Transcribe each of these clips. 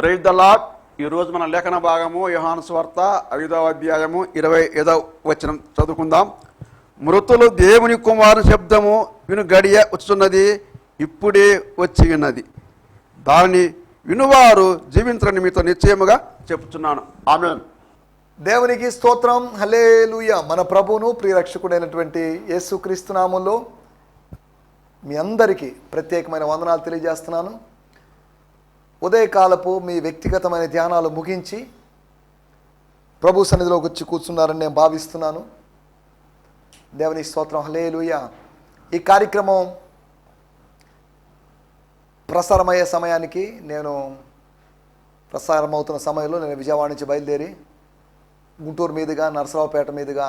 Praise the lord. ఈరోజు మన లేఖన భాగము యోహాను సువార్త 5వ అధ్యాయము 25వ వచనం చదువుకుందాం. మృతులు దేవుని కుమారుని శబ్దము విను గడియ వచ్చున్నది, ఇప్పుడే వచ్చి ఉన్నది. దానిని వినువారు జీవించరని మీతో నిశ్చయముగా చెప్తున్నాను. ఆమేన్. దేవునికి స్తోత్రం. హల్లెలూయా. మన ప్రభువును ప్రియరక్షకుడైనటువంటి యేసుక్రీస్తు నామములో మీ అందరికీ ప్రత్యేకమైన వందనాలు తెలియజేస్తున్నాను. ఉదయకాలపు మీ వ్యక్తిగతమైన ధ్యానాలు ముగించి ప్రభు సన్నిధిలోకి వచ్చి కూర్చున్నారని నేను భావిస్తున్నాను. దేవునికి స్తోత్రం. హల్లెలూయా. ఈ కార్యక్రమం ప్రసారమయ్యే సమయానికి ప్రసారమవుతున్న సమయంలో నేను విజయవాడ నుంచి బయలుదేరి గుంటూరు మీదుగా నరసరావుపేట మీదుగా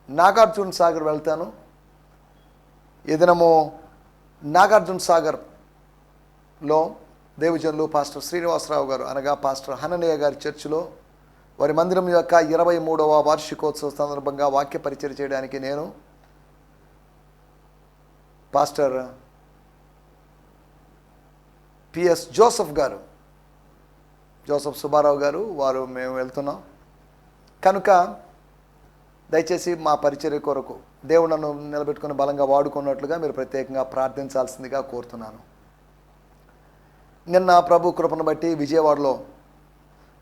నాగార్జున సాగర్ వెళ్తాను. ఈ దినము నాగార్జున సాగర్లో దేవజనులు పాస్టర్ శ్రీనివాసరావు గారు అనగా పాస్టర్ హననయ్య గారి చర్చిలో వారి మందిరం యొక్క 23వ వార్షికోత్సవ సందర్భంగా వాక్య పరిచయం చేయడానికి నేను, పాస్టర్ పిఎస్ జోసఫ్ సుబ్బారావు గారు మేము వెళ్తున్నాం. కనుక దయచేసి మా పరిచర్య కొరకు దేవుడు నన్ను నిలబెట్టుకుని బలంగా వాడుకున్నట్లుగా మీరు ప్రత్యేకంగా ప్రార్థించాల్సిందిగా కోరుతున్నాను. నిన్న ప్రభు కృపను బట్టి విజయవాడలో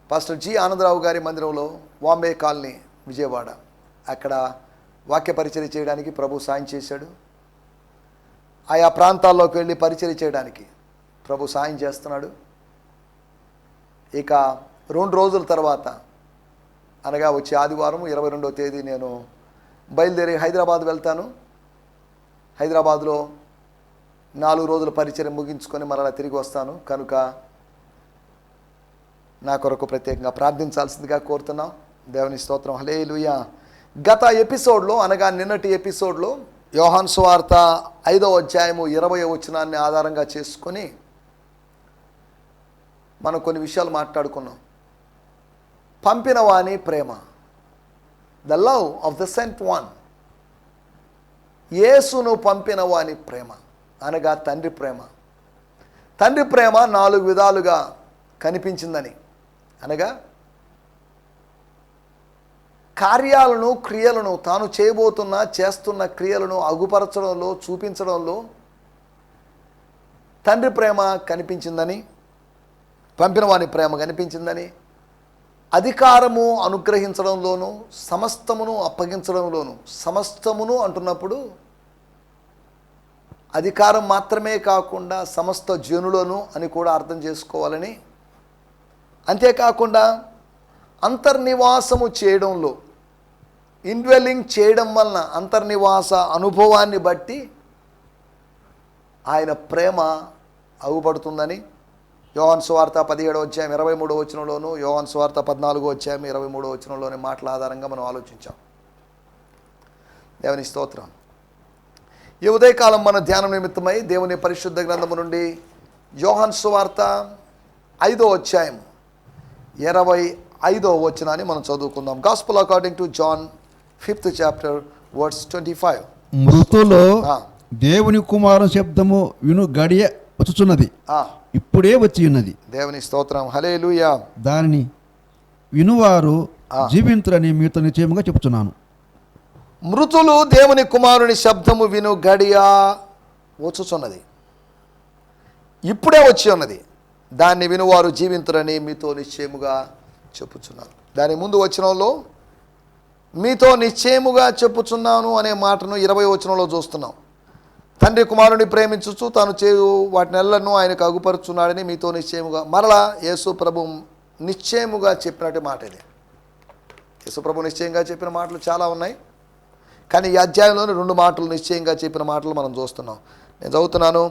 పాస్టర్ జి ఆనందరావు గారి మందిరంలో వాంబే కాలనీ విజయవాడ అక్కడ వాక్య పరిచర్య చేయడానికి ప్రభు సాయం చేశాడు. ఆయా ప్రాంతాల్లోకి వెళ్ళి పరిచర్య చేయడానికి ప్రభు సాయం చేస్తున్నాడు. ఇక 2 రోజుల తర్వాత అనగా వచ్చే ఆదివారం 22వ తేదీ నేను బయలుదేరి హైదరాబాద్ వెళ్తాను. హైదరాబాద్లో 4 రోజుల పరిచయం ముగించుకొని మరలా తిరిగి వస్తాను. కనుక నా కొరకు ప్రత్యేకంగా ప్రార్థించాల్సిందిగా కోరుతున్నాం. దేవుని స్తోత్రం. హల్లెలూయా. గత ఎపిసోడ్లో అనగా నిన్నటి ఎపిసోడ్లో యోహాను సువార్త 5వ అధ్యాయము 20వ వచనాన్ని ఆధారంగా చేసుకొని మనం కొన్ని విషయాలు మాట్లాడుకున్నాం. పంపిన వాని ప్రేమ, the love of the saint one. యేసును పంపిన వాని ప్రేమ అనగా తండ్రి ప్రేమ. తండ్రి ప్రేమ 4 విధాలుగా కనిపించిందని అనగా కార్యాలను, క్రియలను, తాను చేస్తున్న క్రియలను అగుపరచడంలో, చూపించడంలో తండ్రి ప్రేమ కనిపించిందని, పంపిన వాని ప్రేమ కనిపించిందని, అధికారము అనుగ్రహించడంలోనూ, సమస్తమును అప్పగించడంలోనూ, సమస్తమును అంటున్నప్పుడు అధికారం మాత్రమే కాకుండా సమస్త జనులను అని కూడా అర్థం చేసుకోవాలని, అంతేకాకుండా అంతర్నివాసము చేయడంలో, ఇన్వెల్లింగ్ చేయడం వలన అంతర్నివాస అనుభవాన్ని బట్టి ఆయన ప్రేమ అగుపడుతుందని యోహాను సువార్త 17వ అధ్యాయం 23వ వచనంలోను, యోహాను సువార్త 14వ అధ్యాయం 23వ వచనంలోని మాటల ఆధారంగా మనం ఆలోచించాం. దేవుని స్తోత్రం. ఈ ఉదయకాలం మన ధ్యానం నిమిత్తమై దేవుని పరిశుద్ధ గ్రంథము నుండి యోహాను సువార్త 5వ అధ్యాయం 25వ వచనాన్ని మనం చదువుకుందాం. Gospel according to John 5th chapter verse 25. మృతులో దేవుని కుమారుని శబ్దము విను గడియ వచ్చుచున్నది, ఇప్పుడే వచ్చి ఉన్నది. దేవుని స్తోత్రం. హల్లెలూయా. దానిని వినువారు జీవింతురని మీతో నిశ్చయముగా చెప్తున్నాను. మృతులు దేవుని కుమారుని శబ్దము విను గడియ వచ్చుచున్నది, ఇప్పుడే వచ్చి ఉన్నది. దాన్ని వినువారు జీవింతురని మీతో నిశ్చయముగా చెప్పుచున్నాను. దాని ముందు వచనంలో మీతో నిశ్చయముగా చెప్పుచున్నాను అనే మాటను 20వ వచనంలో చూస్తున్నాం. తండ్రి కుమారుని ప్రేమించుచు తాను చేయు వాటినెల్లను ఆయనకు అగుపరుచున్నాడని మీతో నిశ్చయముగా. మరలా యేసు ప్రభు నిశ్చయముగా చెప్పినట్టు మాట ఇది. యేసు ప్రభు నిశ్చయంగా చెప్పిన మాటలు చాలా ఉన్నాయి, కానీ ఈ అధ్యాయంలోని 2 మాటలు నిశ్చయంగా చెప్పిన మాటలు మనం చూస్తున్నాం. నేను చదువుతున్నాను.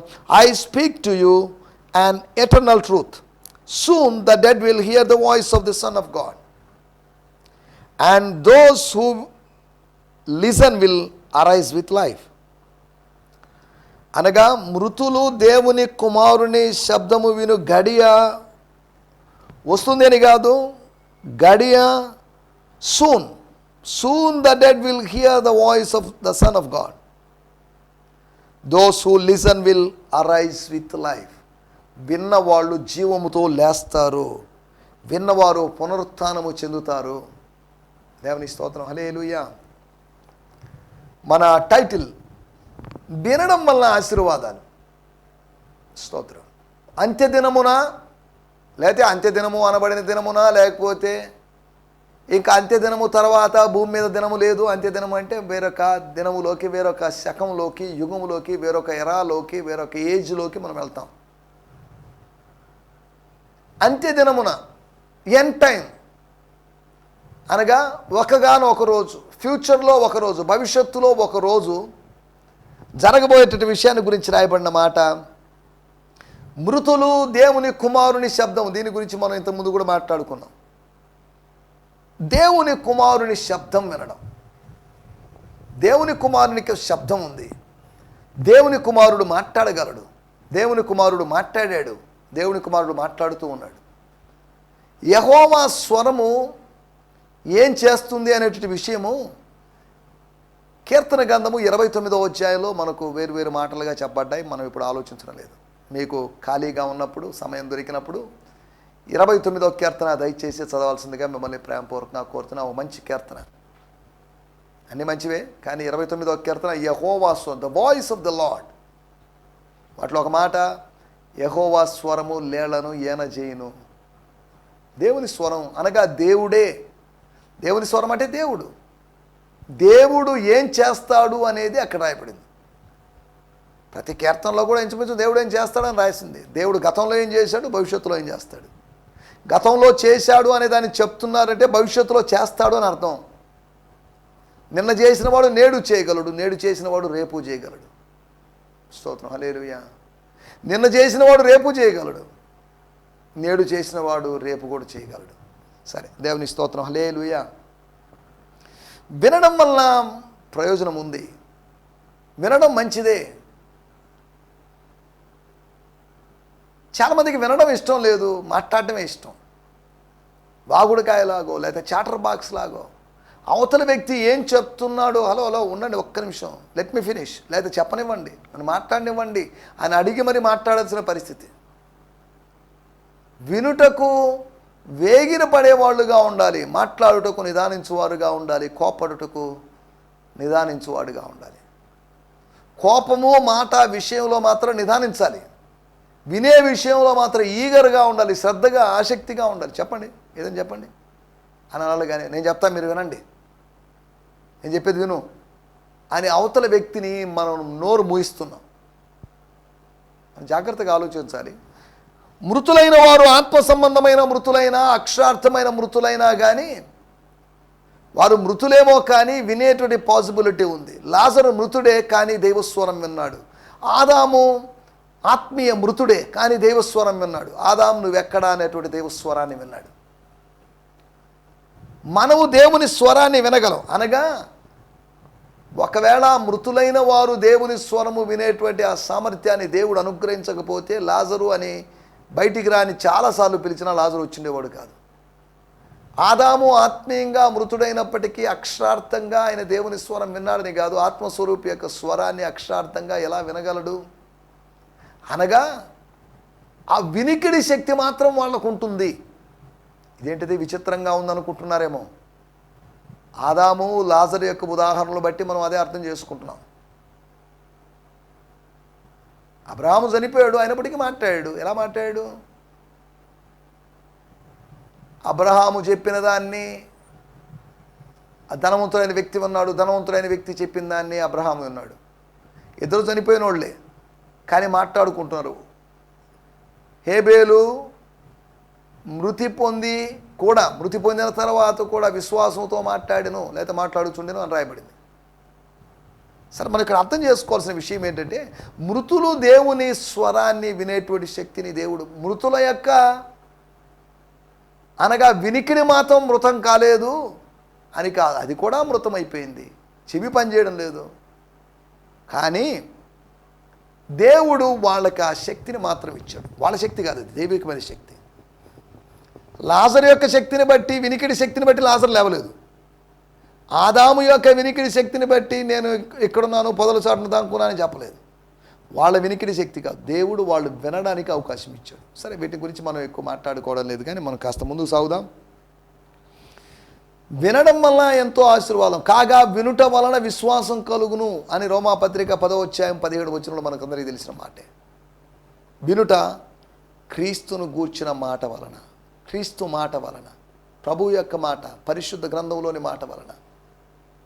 I speak to you an eternal truth. Soon the dead will hear the voice of the Son of God, and those who listen will arise with life. అనగా మృతులు దేవుని కుమారుని శబ్దము విను గడియ వస్తుంది అని కాదు, గడియ soon the dead will hear the voice of the Son of God. Those who listen will arise with life. విన్న వాళ్ళు జీవముతో లేస్తారు. విన్నవారు పునరుత్థానము చెందుతారు. దేవుని స్తోత్రం, హల్లెలూయా. మన టైటిల్ వినడం వల్ల ఆశీర్వాదాలు. స్తోత్రం. అంత్యదినమున, లేకపోతే అంత్యదినము అనబడిన దినమున, లేకపోతే ఇంకా అంత్యదినము తర్వాత భూమి మీద దినము లేదు. అంత్యదినము అంటే వేరొక దినములోకి, వేరొక శకంలోకి, యుగములోకి, వేరొక ఎరాలోకి, వేరొక ఏజ్లోకి మనం వెళ్తాం. అంత్యదినమున, ఎండ్ టైం అనగా ఒకగానో ఒక రోజు, ఫ్యూచర్లో ఒకరోజు, భవిష్యత్తులో ఒకరోజు జరగబోయేటటువంటి విషయాన్ని గురించి రాయబడిన మాట, మృతులు దేవుని కుమారుని శబ్దం. దీని గురించి మనం ఇంతకుముందు కూడా మాట్లాడుకున్నాం. దేవుని కుమారుని శబ్దం వినడం. దేవుని కుమారునికి శబ్దం ఉంది. దేవుని కుమారుడు మాట్లాడగలడు. దేవుని కుమారుడు మాట్లాడాడు. దేవుని కుమారుడు మాట్లాడుతూ ఉన్నాడు. యెహోవా స్వరము ఏం చేస్తుంది అనేటువంటి విషయము కీర్తన గ్రంథము 29వ అధ్యాయంలో మనకు వేరు మాటలుగా చెప్పబడ్డాయి. మనం ఇప్పుడు ఆలోచించడం లేదు. మీకు ఖాళీగా ఉన్నప్పుడు, సమయం దొరికినప్పుడు 29వ కీర్తన దయచేసి చదవాల్సిందిగా మిమ్మల్ని ప్రేమపూర్వకంగా కోరుతున్నా. ఒక మంచి కీర్తన, అన్నీ మంచివే, కానీ 29వ కీర్తన యెహోవా స్వరం, the voice of the lord. వాటిలో ఒక మాట, యెహోవా స్వరము లేళ్లను ఏనజేయును. దేవుని స్వరం అనగా దేవుడే. దేవుని స్వరం అంటే దేవుడు. దేవుడు ఏం చేస్తాడు అనేది అక్కడ రాయబడింది. ప్రతి కీర్తనలో కూడా ఇంచుమించు దేవుడు ఏం చేస్తాడని రాసింది. దేవుడు గతంలో ఏం చేశాడు, భవిష్యత్తులో ఏం చేస్తాడు. గతంలో చేశాడు అనే దాన్ని చెప్తున్నారంటే భవిష్యత్తులో చేస్తాడు అని అర్థం. నిన్న చేసిన వాడు నేడు చేయగలడు, నేడు చేసిన వాడు రేపు చేయగలడు. స్తోత్రం, హల్లెలూయా. నిన్న చేసిన వాడు రేపు చేయగలడు, నేడు చేసిన వాడు రేపు కూడా చేయగలడు. సరే, దేవుని స్తోత్రం, హల్లెలూయా. వినడం వల్ల ప్రయోజనం ఉంది. వినడం మంచిదే. చాలామందికి వినడం ఇష్టం లేదు, మాట్లాడటమే ఇష్టం. వాగుడుకాయలాగో లేదా చాటర్ బాక్స్ లాగో అవతల వ్యక్తి ఏం చెప్తున్నాడో, హలో ఉండండి ఒక్క నిమిషం, లెట్ మీ ఫినిష్, లేదా చెప్పనివ్వండి, నన్ను మాట్లాడనివ్వండి అని అడిగి మరి మాట్లాడాల్సిన పరిస్థితి. వినుటకు వేగిర పడేవాళ్ళుగా ఉండాలి, మాట్లాడుటకు నిదానించువారుగా ఉండాలి, కోపడుటకు నిదానించువాడుగా ఉండాలి. కోపము మాట విషయంలో మాత్రం నిదానించాలి, వినే విషయంలో మాత్రం ఈగర్గా ఉండాలి, శ్రద్ధగా, ఆసక్తిగా ఉండాలి. చెప్పండి, ఏదని చెప్పండి అని అనాలి. కానీ నేను చెప్తా, మీరు వినండి, నేను చెప్పేది విను అని అవతల వ్యక్తిని మనం నోరు మూయిస్తున్నాం. మనం జాగ్రత్తగా ఆలోచించాలి. మృతులైన వారు ఆత్మ సంబంధమైన మృతులైనా, అక్షరార్థమైన మృతులైనా కానీ వారు మృతులేమో కానీ వినేటువంటి పాసిబిలిటీ ఉంది. లాజరు మృతుడే కానీ దైవస్వరం విన్నాడు. ఆదాము ఆత్మీయ మృతుడే కానీ దైవస్వరం విన్నాడు. ఆదాము నువ్వెక్కడా అనేటువంటి దైవస్వరాన్ని విన్నాడు. మనము దేవుని స్వరాన్ని వినగలం. అనగా ఒకవేళ మృతులైన వారు దేవుని స్వరము వినేటువంటి ఆ సామర్థ్యాన్ని దేవుడు అనుగ్రహించకపోతే లాజరు అని బయటికి రాని చాలాసార్లు పిలిచినా లాజరు వచ్చిండేవాడు కాదు. ఆదాము ఆత్మీయంగా మృతుడైనప్పటికీ అక్షరార్థంగా ఆయన దేవుని స్వరం విన్నాడని కాదు, ఆత్మస్వరూపి యొక్క స్వరాన్ని అక్షరార్థంగా ఎలా వినగలడు? అనగా ఆ వినికిడి శక్తి మాత్రం వాళ్ళకు ఉంటుంది. ఇదేంటిది విచిత్రంగా ఉందనుకుంటున్నారేమో. ఆదాము లాజరు యొక్క ఉదాహరణలు బట్టి మనం అదే అర్థం చేసుకుంటున్నాం. అబ్రహాము చనిపోయాడు, అయినప్పటికీ మాట్లాడాడు. ఎలా మాట్లాడాడు? అబ్రహాము చెప్పిన దాన్ని ధనవంతుడైన వ్యక్తి ఉన్నాడు, ధనవంతుడైన వ్యక్తి చెప్పిన దాన్ని అబ్రహాము విన్నాడు. ఇద్దరు చనిపోయిన వాళ్ళే కానీ మాట్లాడుకుంటున్నారు. హేబేలు మృతి పొందిన తర్వాత కూడా విశ్వాసంతో మాట్లాడను లేదా మాట్లాడుచుండెను అని రాయబడింది. సరే, మనం ఇక్కడ అర్థం చేసుకోవాల్సిన విషయం ఏంటంటే, మృతులు దేవుని స్వరాన్ని వినేటువంటి శక్తిని దేవుడు, మృతుల యొక్క అనగా వినికిడి మాత్రం మృతం కాలేదు అని కాదు, అది కూడా మృతం అయిపోయింది, చెవి పనిచేయడం లేదు. కానీ దేవుడు వాళ్ళకి ఆ శక్తిని మాత్రం ఇచ్చాడు. వాళ్ళ శక్తి కాదు, అది దైవికమైన శక్తి. లాజరు యొక్క శక్తిని బట్టి, వినికిడి శక్తిని బట్టి లాజరు లేవలేదు. ఆదాము యొక్క వినికిడి శక్తిని బట్టి నేను ఇక్కడున్నాను, పొదల చాటును దాక్కున్నానని చెప్పలేదు. వాళ్ళ వినికిడి శక్తి కాదు, దేవుడు వాళ్ళు వినడానికి అవకాశం ఇచ్చాడు. సరే, వీటి గురించి మనం ఎక్కువ మాట్లాడుకోవడం లేదు, కానీ మనం కాస్త ముందుకు సాగుదాం. వినడం వల్ల ఎంతో ఆశీర్వాదం, కాగా వినుట వలన విశ్వాసం కలుగును అని రోమాపత్రిక 10:17 మనకందరికీ తెలిసిన మాటే. వినుట క్రీస్తును గూర్చిన మాట వలన, క్రీస్తు మాట వలన, ప్రభు యొక్క మాట, పరిశుద్ధ గ్రంథంలోని మాట వలన,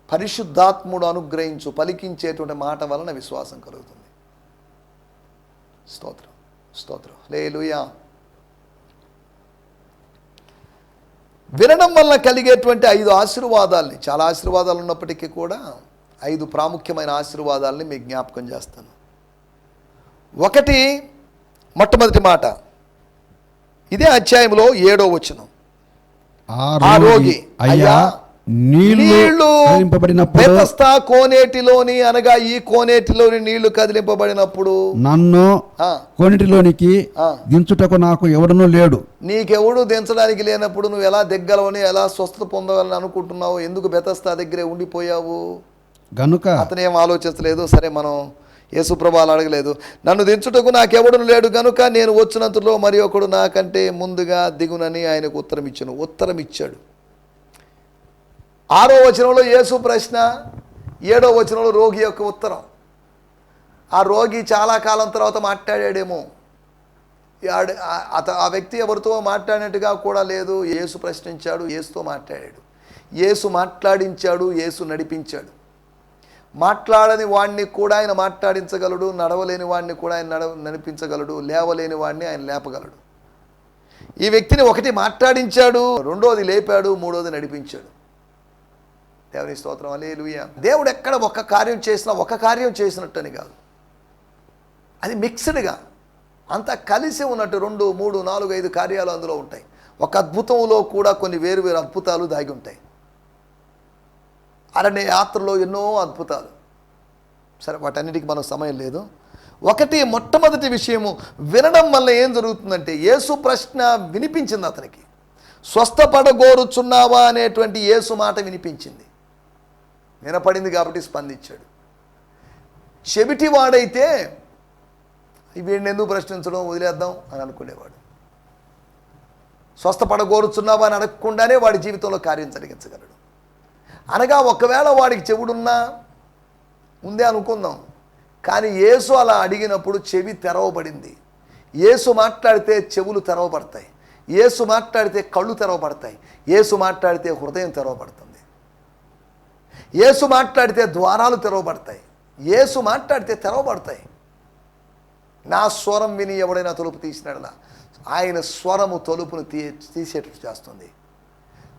పరిశుద్ధాత్ముడు అనుగ్రహించు పలికించేటువంటి మాట వలన విశ్వాసం కలుగుతుంది. స్తోత్రం, స్తోత్రం, హల్లెలూయా. వినడం వల్ల కలిగేటువంటి 5 ఆశీర్వాదాలని, చాలా ఆశీర్వాదాలు ఉన్నప్పటికీ కూడా 5 ప్రాముఖ్యమైన ఆశీర్వాదాలని మీకు జ్ఞాపకం చేస్తాను. ఒకటి, మొట్టమొదటి మాట ఇదే అధ్యాయంలో 7వ వచనం. ఆ రోగి, అయ్యా నీళ్లు బెతస్దా కోనేటిలోని, అనగా ఈ కోనేటిలోని నీళ్లు కదిలింపబడినప్పుడు నన్ను కోనేటిలోనికి దించుటకు నాకు ఎవడనూ లేడు. నీకెవడు దించడానికి లేనప్పుడు నువ్వు ఎలా దిగ్గలవని, ఎలా స్వస్థత పొందవాలని అనుకుంటున్నావు? ఎందుకు బెతస్దా దగ్గరే ఉండిపోయావు? గనుక అతనేం ఆలోచించలేదు. సరే, మనం యేసుప్రభువుని అడగలేదు. నన్ను దించుటకు నాకెవడు లేడు గనుక నేను వచ్చినంతలో మరి ఒకడు నాకంటే ముందుగా దిగునని ఆయనకు ఉత్తరం ఇచ్చాడు. 6వ వచనంలో యేసు ప్రశ్న, 7వ వచనంలో రోగి యొక్క ఉత్తరం. ఆ రోగి చాలా కాలం తర్వాత మాట్లాడాడేమో, ఆ వ్యక్తి ఎవరితో మాట్లాడినట్టుగా కూడా లేదు. యేసు ప్రశ్నించాడు, యేసుతో మాట్లాడాడు, యేసు మాట్లాడించాడు, యేసు నడిపించాడు. మాట్లాడని వాడిని కూడా ఆయన మాట్లాడించగలడు, నడవలేని వాడిని కూడా ఆయన నడిపించగలడు, లేవలేని వాడిని ఆయన లేపగలడు. ఈ వ్యక్తిని ఒకటి మాట్లాడించాడు, రెండోది లేపాడు, మూడోది నడిపించాడు. దేవుని స్తోత్రం, హల్లెలూయా. దేవుడు ఎక్కడ ఒక కార్యం చేసినా ఒక కార్యం చేసినట్టని కాదు, అది మిక్స్డ్గా అంతా కలిసి ఉన్నట్టు 2, 3, 4, 5 కార్యాలు అందులో ఉంటాయి. ఒక అద్భుతంలో కూడా కొన్ని వేరు వేరు అద్భుతాలు దాగి ఉంటాయి. అరణ్య యాత్రలో ఎన్నో అద్భుతాలు. సరే, వాటన్నిటికీ మనకు సమయం లేదు. ఒకటి, మొట్టమొదటి విషయము, వినడం వల్ల ఏం జరుగుతుందంటే, యేసు ప్రశ్న వినిపించింది అతనికి. స్వస్థపడగోరుచున్నావా అనేటువంటి యేసు మాట వినిపించింది, వినపడింది కాబట్టి స్పందించాడు. చెవిటివాడైతే వీడిని ఎందుకు ప్రశ్నించడం, వదిలేద్దాం అని అనుకునేవాడు. స్వస్థపడగోరుచున్నావా అని అడగకుండానే వాడి జీవితంలో కార్యం జరిగించగలడు. అనగా ఒకవేళ వాడికి చెవుడున్నా ఉందే అనుకుందాం, కానీ యేసు అలా అడిగినప్పుడు చెవి తెరవబడింది. యేసు మాట్లాడితే చెవులు తెరవబడతాయి, యేసు మాట్లాడితే కళ్ళు తెరవబడతాయి, యేసు మాట్లాడితే హృదయం తెరవబడుతుంది, యేసు మాట్లాడితే ద్వారాలు తెరవబడతాయి, యేసు మాట్లాడితే తెరవబడతాయి. నా స్వరం విని ఎవడైనా తలుపు తీసినాడలా, ఆయన స్వరము తలుపును తీసేటట్టు చేస్తుంది.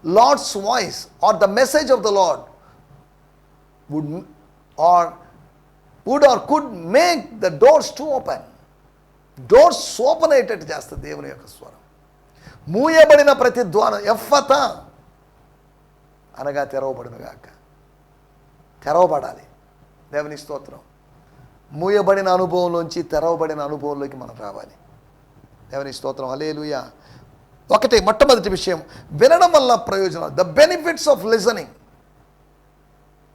Lord's voice or the message of the Lord would or could make the doors to open. Doors open అయ్యేటట్టు చేస్తుంది దేవుని యొక్క స్వరం. మూయబడిన ప్రతి ద్వారం ఎఫ్ఫతా అనగా తెరవబడునుగాక, తెరవబడాలి. దేవుని స్తోత్రం. మూయబడిన అనుభవంలోంచి తెరవబడిన అనుభవంలోకి మనం రావాలి. దేవుని స్తోత్రం, హల్లెలూయా. ఒకటి, మొట్టమొదటి విషయం, వినడం వల్ల ప్రయోజనాలు. The benefits of listening.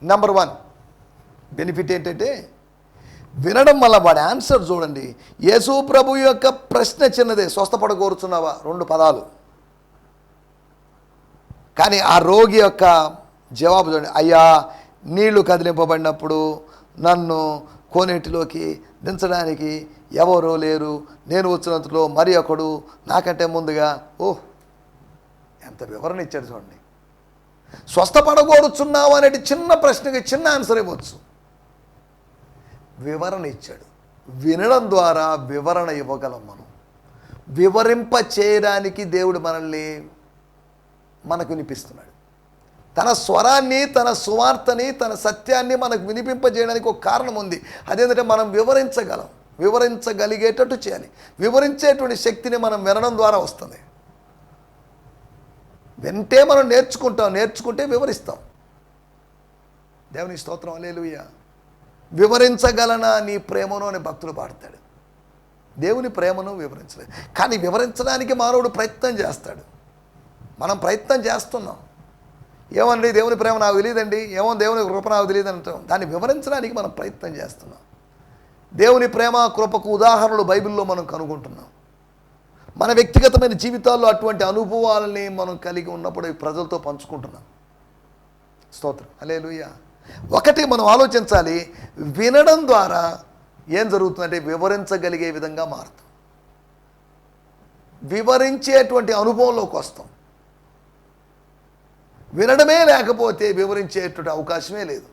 Number 1 benefit ఏంటంటే, వినడం వల్ల వాడి ఆన్సర్ చూడండి. యేసు ప్రభు యొక్క ప్రశ్న చిన్నదే, స్వస్థపడగోరుచున్నావా, 2 పదాలు. కానీ ఆ రోగి యొక్క జవాబు చూడండి, అయ్యా నీళ్లు కదిలింపబడినప్పుడు నన్ను కోనేటిలోకి దించడానికి ఎవరో లేరు, నేను వచ్చినంతలో మరి ఒకడు నాకంటే ముందుగా. ఎంత వివరణ ఇచ్చాడు చూడండి. స్వస్థపడగోరుచున్నావు అనేది చిన్న ప్రశ్నకి చిన్న ఆన్సర్ ఇవ్వచ్చు, వివరణ ఇచ్చాడు. వినడం ద్వారా వివరణ ఇవ్వగలం. మనం వివరింప చేయడానికి దేవుడు మనకు వినిపిస్తున్నాడు. తన స్వరాన్ని, తన సువార్తని, తన సత్యాన్ని మనకు వినిపింపజేయడానికి ఒక కారణం ఉంది. అదేంటంటే మనం వివరించగలం, వివరించగలిగేటట్టు చేయాలి. వివరించేటువంటి శక్తిని మనం వినడం ద్వారా వస్తుంది. వింటే మనం నేర్చుకుంటే వివరిస్తాం. దేవుని స్తోత్రం, హల్లెలూయా. వివరించగలనా నీ ప్రేమను అని భక్తులు పాడతాడు. దేవుని ప్రేమను వివరించలేదు, కానీ వివరించడానికి మానవుడు ప్రయత్నం చేస్తాడు. మనం ప్రయత్నం చేస్తున్నాం. ఏమండి దేవుని ప్రేమ నాకు తెలియదండి, ఏమో దేవుని కృప నాకు తెలియదు అంటాం. దాన్ని వివరించడానికి మనం ప్రయత్నం చేస్తున్నాం. దేవుని ప్రేమ కృపకు ఉదాహరణలు బైబిల్లో మనం కనుగొంటున్నాం. మన వ్యక్తిగతమైన జీవితాల్లో అటువంటి అనుభవాలని మనం కలిగి ఉన్నప్పుడు అవి ప్రజలతో పంచుకుంటున్నాం. స్తోత్రం, హల్లెలూయా. ఒకటి మనం ఆలోచించాలి, వినడం ద్వారా ఏం జరుగుతుందంటే వివరించగలిగే విధంగా మారుతాం, వివరించేటువంటి అనుభవంలోకి వస్తాం. వినడమే లేకపోతే వివరించేటువంటి అవకాశమే లేదు.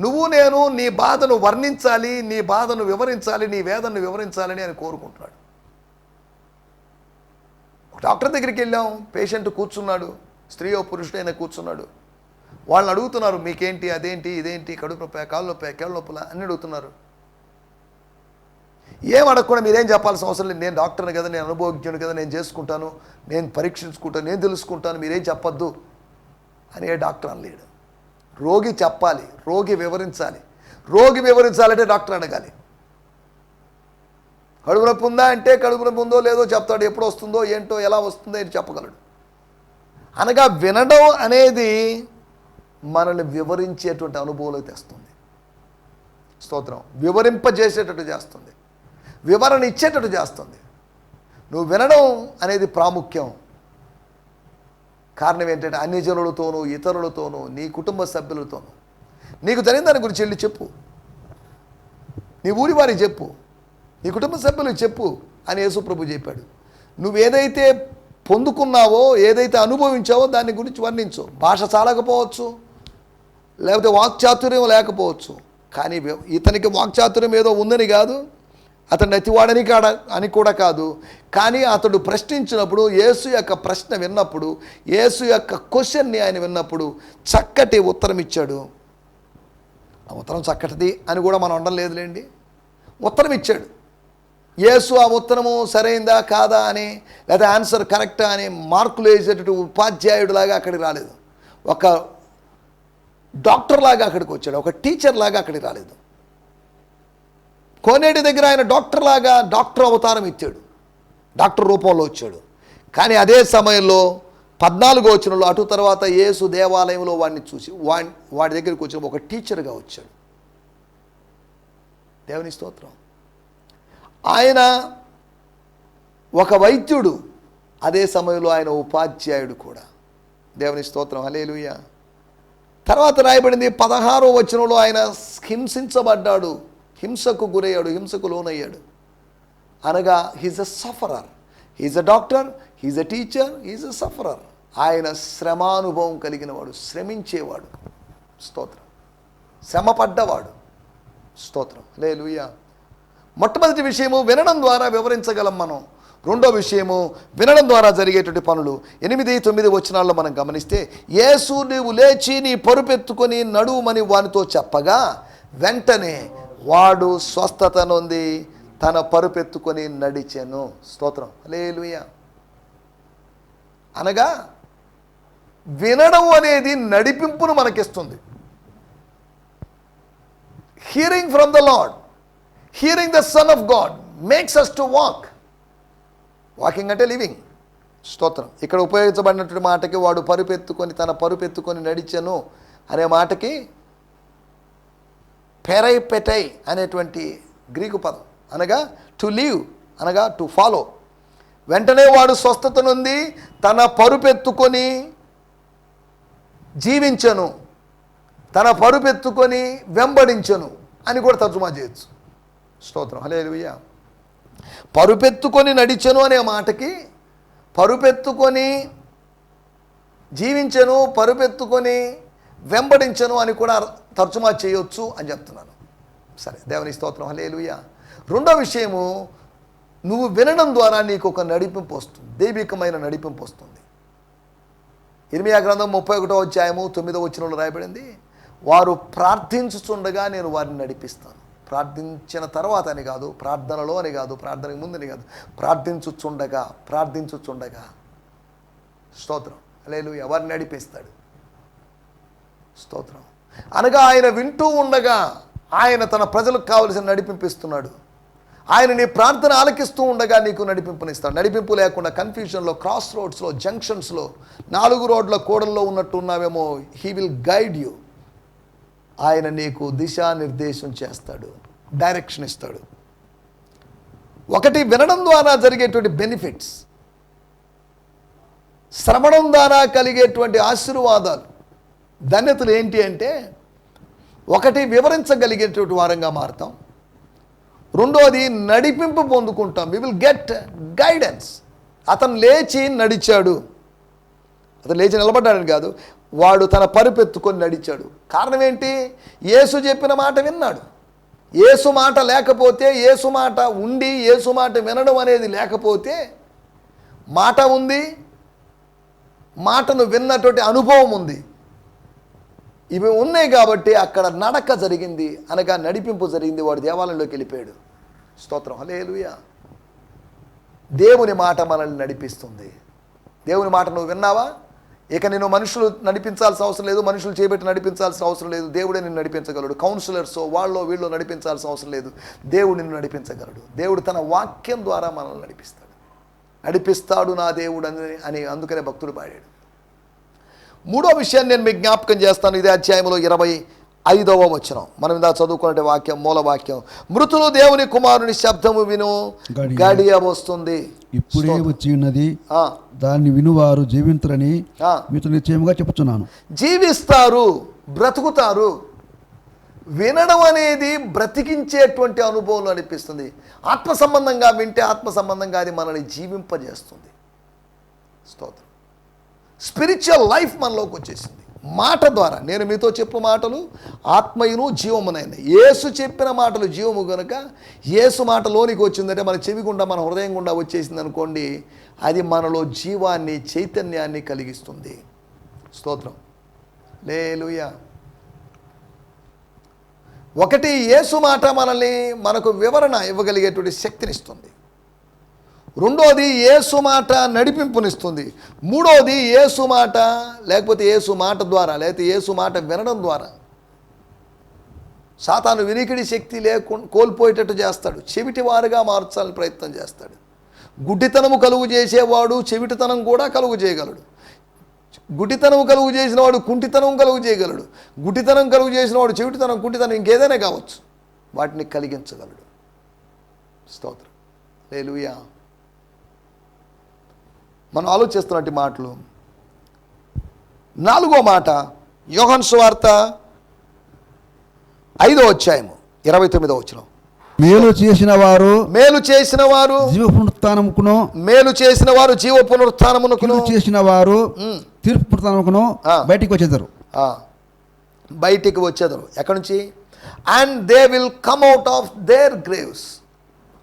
నువ్వు నేను నీ బాధను వర్ణించాలి, నీ బాధను వివరించాలి, నీ వేదనను వివరించాలని ఆయన కోరుకుంటున్నాడు. డాక్టర్ దగ్గరికి వెళ్ళాం, పేషెంట్ కూర్చున్నాడు, స్త్రీయో పురుషుడైనా కూర్చున్నాడు. వాళ్ళని అడుగుతున్నారు, మీకేంటి, అదేంటి, ఇదేంటి, కడుపు నొప్పి, కాళ్ళు నొప్పి, కేళ్ళ నొప్పులా అన్నీ అడుగుతున్నారు. ఏం అడగకుండా మీరేం చెప్పాల్సిన అవసరం లేదు, నేను డాక్టర్ని కదా, నేను అనుభవజ్ఞుడు కదా, నేను చేసుకుంటాను, నేను పరీక్షించుకుంటాను, నేను తెలుసుకుంటాను, మీరేం చెప్పొద్దు అని ఏ డాక్టర్ అనలేడు. రోగి చెప్పాలి, రోగి వివరించాలి. రోగి వివరించాలంటే డాక్టర్ అడగాలి. కడుపు నొప్పి ఉందా అంటే కడుపు నొప్పి ఉందో లేదో చెప్తాడు, ఎప్పుడు వస్తుందో ఏంటో ఎలా వస్తుందో అని చెప్పగలడు. అనగా వినడం అనేది మనల్ని వివరించేటువంటి అనుభవంలో తెస్తుంది. స్తోత్రం. వివరింపజేసేటట్టు చేస్తుంది, వివరణ ఇచ్చేటట్టు చేస్తుంది. నువ్వు వినడం అనేది ప్రాముఖ్యం. కారణం ఏంటంటే అన్ని జనులతోనూ, ఇతరులతోనూ, నీ కుటుంబ సభ్యులతోనూ నీకు జరిగిన దాని గురించి వెళ్ళి చెప్పు, నీ ఊరి వారికి చెప్పు, నీ కుటుంబ సభ్యులకు చెప్పు అని యేసుప్రభు చెప్పాడు. నువ్వేదైతే పొందుకున్నావో, ఏదైతే అనుభవించావో దాని గురించి వర్ణించు. భాష చాలకపోవచ్చు, లేకపోతే వాక్చాతుర్యం లేకపోవచ్చు, కానీ ఇతనికి వాక్చాతుర్యం ఏదో ఉందని కాదు, అతడు నతివాడని అని కూడా కాదు. కానీ అతడు ప్రశ్నించినప్పుడు, యేసు యొక్క ప్రశ్న విన్నప్పుడు, యేసు యొక్క క్వశ్చన్ని ఆయన విన్నప్పుడు చక్కటి ఉత్తరం ఇచ్చాడు. ఆ ఉత్తరం చక్కటిది అని కూడా మనం అనడం లేదులేండి, ఉత్తరం ఇచ్చాడు. యేసు ఆ ఉత్తరము సరైందా కాదా అని, లేదా ఆన్సర్ కరెక్టా అని మార్కులు వేసేటట్టు ఉపాధ్యాయుడిలాగా అక్కడికి రాలేదు, ఒక డాక్టర్ లాగా అక్కడికి వచ్చాడు, ఒక టీచర్ లాగా అక్కడికి రాలేదు. కోనేటి దగ్గర ఆయన డాక్టర్ లాగా డాక్టర్ అవతారం ఇచ్చాడు, డాక్టర్ రూపంలో వచ్చాడు. కానీ అదే సమయంలో 14వ వచనంలో అటు తర్వాత యేసు దేవాలయంలో వాడిని చూసి వాడి దగ్గరికి వచ్చిన ఒక టీచర్గా వచ్చాడు. దేవుని స్తోత్రం. ఆయన ఒక వైద్యుడు, అదే సమయంలో ఆయన ఉపాధ్యాయుడు కూడా. దేవుని స్తోత్రం, హల్లెలూయా. తర్వాత రాయబడింది 16వ వచనంలో ఆయన హింసించబడ్డాడు, హింసకు గురయ్యాడు, హింసకు లోనయ్యాడు. అనగా he's a sufferer, he's a doctor, he's a teacher, he's a sufferer. ఆయన శ్రమానుభవం కలిగినవాడు, శ్రమించేవాడు. స్తోత్రం. శ్రమపడ్డవాడు. స్తోత్రం, హల్లెలూయా. మొట్టమొదటి విషయము వినడం ద్వారా వివరించగలం మనం. రెండో విషయము వినడం ద్వారా జరిగేటువంటి పనులు. 8, 9 వచనాల్లో మనం గమనిస్తే, యేసు నీవు లేచి నీ పరుపెత్తుకొని నడువుమని వానితో చెప్పగా వెంటనే వాడు స్వస్థత నొంది తన పరుపెత్తుకొని నడిచెను. స్తోత్రం, హల్లెలూయా. అనగా వినడం అనేది నడిపింపును మనకిస్తుంది. Hearing from the Lord, hearing the Son of God makes us to walk. Walking అంటే లివింగ్. స్తోత్రం. ఇక్కడ ఉపయోగించబడినటువంటి మాటకి వాడు పరుపెత్తుకొని తన పరుపెత్తుకొని నడిచెను అనే మాటకి పెరై అనేటువంటి గ్రీకు పదం. అనగా టు లీవ్, అనగా టు ఫాలో. వెంటనే వాడు స్వస్థత నొంది తన పరుపెత్తుకొని జీవించను, తన పరుపెత్తుకొని వెంబడించను అని కూడా తర్జుమా చేయొచ్చు. స్తోత్రం, హల్లెలూయా. పరుపెత్తుకొని నడిచెను అనే మాటకి పరుపెత్తుకొని జీవించను, పరుపెత్తుకొని వెంబడించను అని కూడా తర్జుమా చేయొచ్చు అని చెప్తున్నాను. సరే, దేవుని స్తోత్రం, హల్లెలూయా. రెండో విషయము, నువ్వు వినడం ద్వారా నీకు ఒక నడిపింపు వస్తుంది, దైవికమైన నడిపింపు వస్తుంది. ఇర్మియా గ్రంథం 31వ అధ్యాయము 9వ వచనంలో రాయబడింది, వారు ప్రార్థించుచుండగా నేను వారిని నడిపిస్తాను. ప్రార్థించిన తర్వాత అని కాదు, ప్రార్థనలో అని కాదు, ప్రార్థనకు ముందని కాదు, ప్రార్థించుచుండగా. స్తోత్రం, హల్లెలూయా. వారిని నడిపిస్తాడు. స్తోత్రం. అనగా ఆయన వింటూ ఉండగా ఆయన తన ప్రజలకు కావలసిన నడిపింపిస్తున్నాడు. ఆయన నీ ప్రార్థన ఆలకిస్తూ ఉండగా నీకు నడిపింపునిస్తాడు. నడిపింపు లేకుండా కన్ఫ్యూషన్లో, క్రాస్ రోడ్స్లో, జంక్షన్స్లో, 4 రోడ్ల కూడల్లో ఉన్నట్టు ఉన్నావేమో, హీ విల్ గైడ్ యూ. ఆయన నీకు దిశానిర్దేశం చేస్తాడు. డైరెక్షన్ ఇస్తాడు. ఒకటి వినడం ద్వారా జరిగేటువంటి బెనిఫిట్స్, శ్రవణం ద్వారా కలిగేటువంటి ఆశీర్వాదాలు, ధన్యతలు ఏంటి అంటే, ఒకటి వివరించగలిగేటువంటి వారంగా మారుతాం, రెండోది నడిపింపు పొందుకుంటాం. We will get guidance. అతను లేచి నడిచాడు, అతను లేచి నిలబడ్డాడని కాదు, వాడు తన పరుపెత్తుకొని నడిచాడు. కారణం ఏంటి? యేసు చెప్పిన మాట విన్నాడు. యేసు మాట లేకపోతే, యేసు మాట ఉండి యేసు మాట వినడం అనేది లేకపోతే, మాట ఉంది, మాటను విన్నటువంటి అనుభవం ఉంది, ఇవి ఉన్నాయి కాబట్టి అక్కడ నడక జరిగింది, అనగా నడిపింపు జరిగింది. వాడు దేవాలయంలోకి వెళ్ళిపోయాడు. స్తోత్రం, హల్లెలూయా. దేవుని మాట మనల్ని నడిపిస్తుంది. దేవుని మాట నువ్వు విన్నావా? ఇక నేను మనుషులు నడిపించాల్సిన అవసరం లేదు, మనుషులు చేపెట్టి నడిపించాల్సిన అవసరం లేదు. దేవుడే నిన్ను నడిపించగలడు. కౌన్సిలర్స్ వాళ్ళు వీళ్ళు నడిపించాల్సిన అవసరం లేదు. దేవుడు నిన్ను నడిపించగలడు. దేవుడు తన వాక్యం ద్వారా మనల్ని నడిపిస్తాడు నా దేవుడు అని అందుకనే భక్తుడు పాడాడు. మూడో విషయాన్ని నేను మీకు జ్ఞాపకం చేస్తాను. ఇదే అధ్యాయంలో 25వ వచనం మనం ఇందా చదువుకునే వాక్యం, మూల వాక్యం. మృతులు దేవుని కుమారుని శబ్దము విను, గడియ వస్తుంది, ఇప్పుడే వచ్చి ఉన్నది, దాన్ని వినువారు జీవింతురని మీతో నిశ్చయముగా చెప్పుచున్నాను. జీవిస్తారు, బ్రతుకుతారు. వినడం అనేది బ్రతికించేటువంటి అనుభవం అనిపిస్తుంది. ఆత్మ సంబంధంగా వింటే ఆత్మ సంబంధంగా అది మనల్ని జీవింపజేస్తుంది. స్తోత్రం. స్పిరిచువల్ లైఫ్ మనలోకి వచ్చేసింది మాట ద్వారా. నేను మీతో చెప్పు మాటలు ఆత్మయును జీవమునైనవి. యేసు చెప్పిన మాటలు జీవము కనుక యేసు మాట లోనికి వచ్చిందంటే మన చెవి గుండా, మన హృదయం గుండా వచ్చేసింది అనుకోండి, అది మనలో జీవాన్ని, చైతన్యాన్ని కలిగిస్తుంది. స్తోత్రం, హల్లెలూయా. ఒకటి, యేసు మాట మనకు వివరణ ఇవ్వగలిగేటువంటి శక్తినిస్తుంది. రెండోది, యేసు మాట నడిపింపునిస్తుంది. మూడోది, యేసు మాట లేకపోతే యేసు మాట ద్వారా, లేకపోతే యేసు మాట వినడం ద్వారా సాతాను వినికిడి శక్తి కోల్పోయేటట్టు చేస్తాడు. చెవిటివారుగా మార్చాలని ప్రయత్నం చేస్తాడు. గుడ్డితనము కలుగు చేసేవాడు చెవిటితనం కూడా కలుగు చేయగలడు. గుడ్డితనం కలుగు చేసిన వాడు కుంటితనం కలుగు చేయగలడు. గుడ్డితనం కలుగు చేసిన వాడు చెవిటితనం, కుంటితనం ఇంకేదైనా కావచ్చు, వాటిని కలిగించగలడు. స్తోత్రం, హల్లెలూయా. మనం ఆలోచిస్తున్నట్టు మాటలు. 4వ మాట, యోహాను సువార్త 5వ అధ్యాయము 29వ వచనం. మేలు చేసిన వారు జీవ పునరుత్థానముకును, చేసిన వారు తీర్పు పునరుత్థానముకును బయటికి వచ్చేదారు. ఎక్కడి నుంచి? And they will come out of their graves,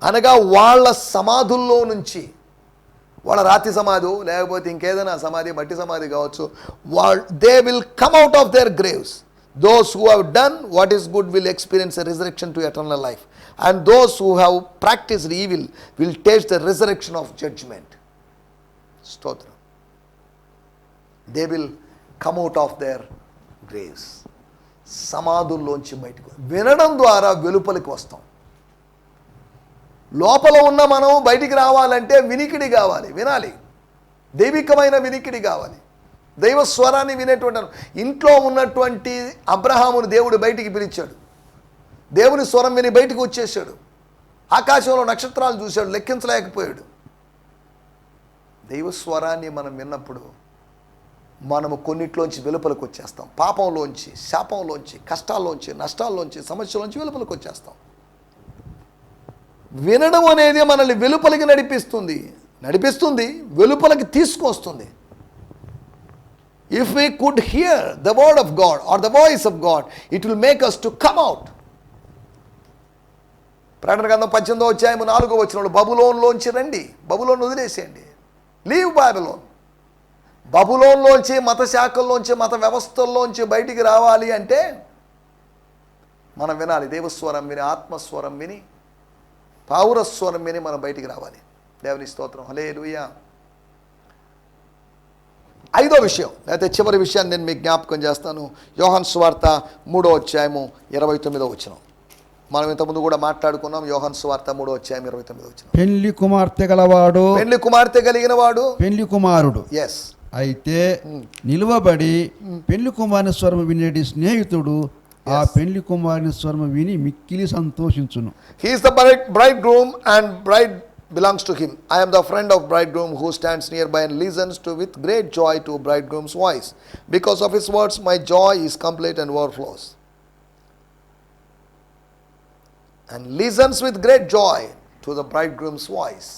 అనగా వాళ్ళ సమాధుల్లో నుంచి, వాళ్ళ రాతి సమాధి లేకపోతే ఇంకేదైనా సమాధి, మట్టి సమాధి కావచ్చు, they will come out of their graves. Those who have done what is good will experience a resurrection to eternal life, and those who have practiced evil will taste the resurrection of judgment. Stotram. They will come out of their graves. సమాధుల్లోంచి బయటకు వినడం ద్వారా వెలుపలికి వస్తాం. లోపల ఉన్న మనం బయటికి రావాలంటే వినికిడి కావాలి, వినాలి, దైవికమైన వినికిడి కావాలి, దైవ స్వరాన్ని వినేటువంటి. ఇంట్లో ఉన్నటువంటి అబ్రహామును దేవుడు బయటికి పిలిచాడు. దేవుని స్వరం విని బయటికి వచ్చేసాడు. ఆకాశంలో నక్షత్రాలు చూశాడు, లెక్కించలేకపోయాడు. దైవ స్వరాన్ని మనం విన్నప్పుడు మనము కొన్నిట్లోంచి వెలుపలికి వచ్చేస్తాం. పాపంలోంచి, శాపంలోంచి, కష్టాల్లోంచి, నష్టాల్లోంచి, సమస్యలోంచి వెలుపలికి వచ్చేస్తాం. వినడం అనేది మనల్ని వెలుపలికి నడిపిస్తుంది, వెలుపలికి తీసుకొస్తుంది. If we could hear the word of God or the voice of God, it will make us to come out. ప్రకటన గ్రంథం 18వ అధ్యాయము 4వ వచనంలో, బబులోన్లోంచి రండి, బబులోన్ వదిలేసేయండి, లీవ్ బాబిలోన్. బబులోన్లోంచి, మత శాఖల్లోంచి, మత వ్యవస్థల్లోంచి బయటికి రావాలి అంటే మనం వినాలి. దేవస్వరం విని, ఆత్మస్వరం విని, పౌరస్వరం విని మనం బయటికి రావాలి. దేవుని స్తోత్రం, హల్లెలూయా. 5వ విషయం, లేకపోతే చివరి విషయాన్ని నేను మీకు జ్ఞాపకం చేస్తాను. యోహాను సువార్త 3వ అధ్యాయము 29వ వచనం. మనం ఇంతకుముందు కూడా మాట్లాడుకున్నాం. యోహాను సువార్త 3వ అధ్యాయం 29వ వచనం. పెళ్లి కుమార్తె గలవాడు, పెళ్లి కుమార్తె కలిగిన వాడు, పెళ్లి కుమారుడు. ఎస్. అయితే నిలువబడి పెళ్లి కుమారుని స్వరం వినేటి స్నేహితుడు ఆ పెండ్లి కుమారుని స్వరము విని మిక్కిలి సంతోషించును. He is the bridegroom and bride belongs to him. I am the friend of bridegroom who stands nearby and listens to with great joy to bridegroom's voice. Because of his words my joy is complete and overflows. And listens with great joy to the bridegroom's voice.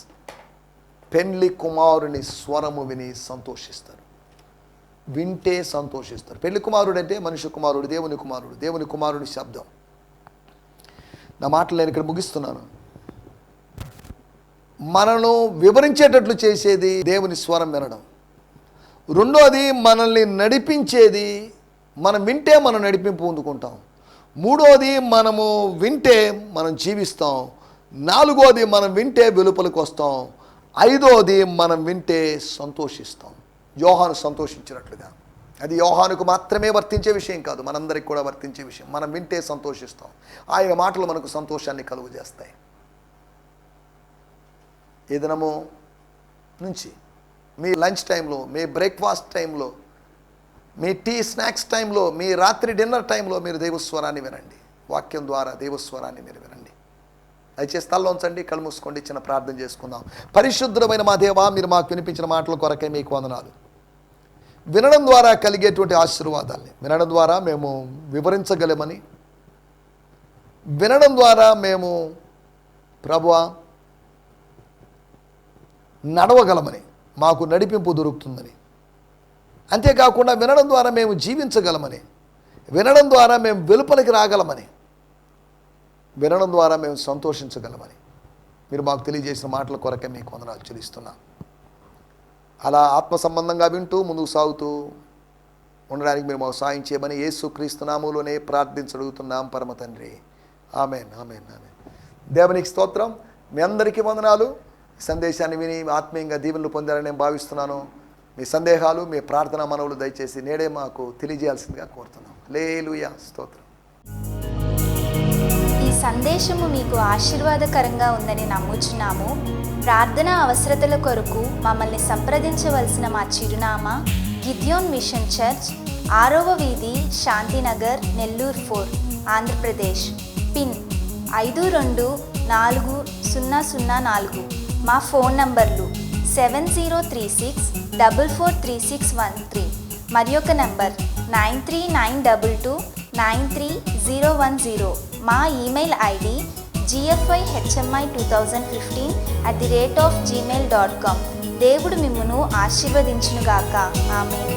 పెండ్లి కుమారుని స్వరము విని సంతోషిస్తారు. వింటే సంతోషిస్తారు. పెళ్లి కుమారుడు అంటే మనుష్య కుమారుడు, దేవుని కుమారుడు, దేవుని కుమారుడి శబ్దం. నా మాటలు నేను ఇక్కడ ముగిస్తున్నాను. మనను వివరించేటట్లు చేసేది దేవుని స్వరం వినడం. రెండోది మనల్ని నడిపించేది, మనం వింటే మనం నడిపింపు పొందుకుంటాం. మూడోది మనము వింటే మనం జీవిస్తాం. నాలుగోది మనం వింటే వెలుపలికి వస్తాం. ఐదోది మనం వింటే సంతోషిస్తాం. యోహాను సంతోషించినట్లుగా. అది యోహానుకు మాత్రమే వర్తించే విషయం కాదు, మనందరికి కూడా వర్తించే విషయం. మనం వింటే సంతోషిస్తాం. ఆయన మాటలు మనకు సంతోషాన్ని కలుగు చేస్తాయి. ఈ దినము నుంచి మీ లంచ్ టైంలో, మీ బ్రేక్ఫాస్ట్ టైంలో, మీ టీ స్నాక్స్ టైంలో, మీ రాత్రి డిన్నర్ టైంలో మీరు దైవస్వరాన్ని వినండి. వాక్యం ద్వారా దైవస్వరాన్ని మీరు వినండి. దయచేసి తలలో ఉంచండి, కళ్ళు మూసుకోండి, చిన్న ప్రార్థన చేసుకుందాం. పరిశుద్ధమైన మా దేవా, మీరు మాకు వినిపించిన మాటల కొరకే మీకు వందనాలు. వినడం ద్వారా కలిగేటువంటి ఆశీర్వాదాన్ని వినడం ద్వారా మేము వివరించగలమని, వినడం ద్వారా మేము ప్రభువా నడవగలమని, మాకు నడిపింపు దొరుకుతుందని, అంతేకాకుండా వినడం ద్వారా మేము జీవించగలమని, వినడం ద్వారా మేము వెలుపలికి రాగలమని, వినడం ద్వారా మేము సంతోషించగలమని మీరు మాకు తెలియజేసిన మాటల కొరకే మీకు వందనాలు చెల్లిస్తున్నాం. అలా ఆత్మ సంబంధంగా వింటూ ముందుకు సాగుతూ ఉండడానికి మీరు మాకు సాయం చేయమని యేసుక్రీస్తు నామములోనే ప్రార్థించగలుగుతున్నాం పరమ తండ్రి. ఆమేన్, ఆమేన్, ఆమేన్. దేవునికి స్తోత్రం. మీ అందరికీ వందనాలు. సందేశాన్ని విని ఆత్మీయంగా దీవెనలు పొందారని నేను భావిస్తున్నాను. మీ సందేహాలు, మీ ప్రార్థనా మనవులు దయచేసి నేడే మాకు తెలియజేయాల్సిందిగా కోరుతున్నాం. హల్లెలూయా, స్తోత్రం. ఈ సందేశము మీకు ఆశీర్వాదకరంగా ఉందని నమ్ముచున్నాము. ప్రార్థన అవసరతల కొరకు మమ్మల్ని సంప్రదించవలసిన మా చిరునామా గిద్యోన్ మిషన్ చర్చ్, 6వ వీధి, శాంతినగర్, నెల్లూరు 4, ఆంధ్రప్రదేశ్. పిన్ 524004. మా ఫోన్ నంబర్లు 7036443613 మరి ఒక నంబర్ 9392293010. మా ఈమెయిల్ ఐడి gfihmi2015@gmail.com. దేవుడు మిమ్మును ఆశీర్వదించునుగాక. ఆమేన్.